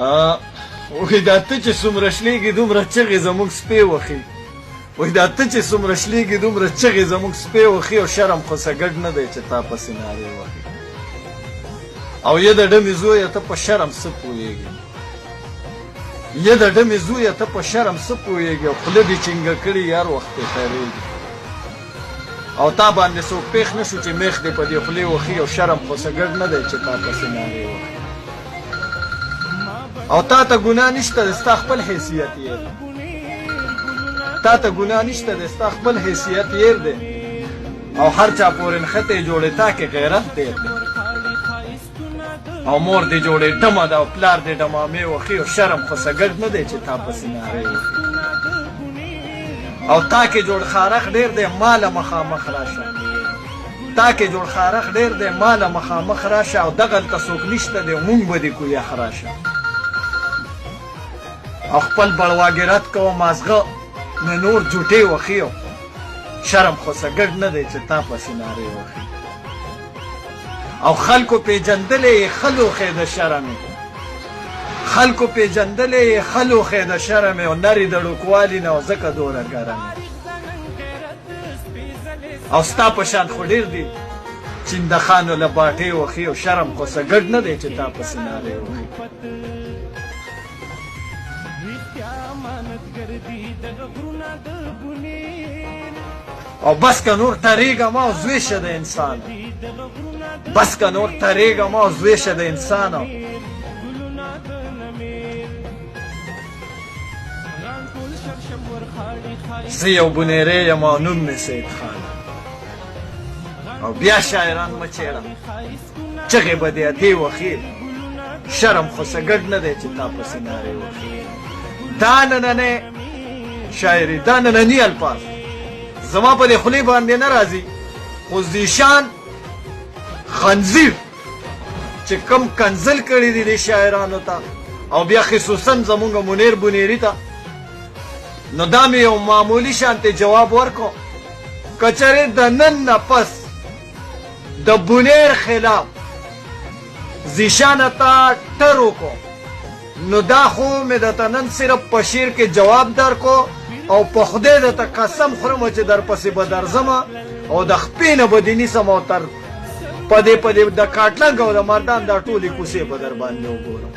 وایي دا ته چې څومره شلېږې دومره چغې زموږ سپی وخي. وایي دا ته چې څومره شلېږې دومره چغې زموږ سپی وخي او شرم خو څه ګډ نه دی چې تا پسې نارې وهي. او یه د ډمې زویه ته په شرم څه پوهېږې، یه د ډمې زویه ته په شرم څه پوهېږې او خوله دې چینګه کړي هر وخت دې خیرېږي. او تا باندې څوک پېښ نه شو چې میخ دې په دې خولې وخي او شرم خو څه ګډ نه دی چې تا پسې نارې وهي. او تا ته ګناه نشته دی، ستا خپل حیثیت یې دی، تا ته ګناه نشته دی، ستا خپل حیثیت یې دی. او هر چا پورې نښتې جوړې تا کې غیرت ډېر دی. او مور دې جوړې ډمه ده او پلار دې ډمامې وخي او شرم خو څه ګډ نه دی چې تا پسې نارې وهي. او تا کې جوړ خارخ ډېر دی، ماله مخامخ راشه، تا کې جوړ خارخ ډېر دی، ماله مخامخ راشه. او دغلته څوک نشته دی مونږ به دې کو یخ راشه. او خپل بړواګرت کوه مازغه نه نور جوټې وخي او شرم خو څه ګډ نه دی چې تا پسې نارې وهي. او خلکو پیژندلې یې ښه لوښی د شرمې، خلکو پیژندلې یې ښه لوښی د شرمې او نرې د ډوکوالي نه او ځکه دومره ګرمې. او ستا په شان خو ډېر دي چندخانو له باټې وخي او شرم خو څه ګډ نه دی چې تا پسې نارې وهي. او بس که نور تریږه ما او زوی شه د انسان، بس که نور تریږه ما او زوی شه د انسان. زه یو بونیری یم او نوم مې سید خان. او بیا شاعران مه چېړه، چغې به دې اتې وخي، شرم خو څه ګډ نه دی چې تا پسې نارې وهي. دا نننۍ شاعري، دا ننني الفاظ زما په دې خولې باندې نه راځي، خو زیشان خنزیر چې کم کنزل کړي دي دې شاعرانو ته او بیا خصوصا زمونږ منیر بونیري ته، نو دا مې یو معمولي شانتې جواب ورکو. که چېرې د نن نه پس د بونیر خلاف زیشانه ته ټر وکړو، نو دا خو مې درته نن صرف په شعر کې جواب درکو. او په خدای درته قسم خورم چې در پسې به درځمه او د خپې نه به دې نیسم او تر پدې د کاټلنګ او د مردان دا ټولې کوڅې به در باندې وګورم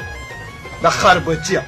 د خر بچیه.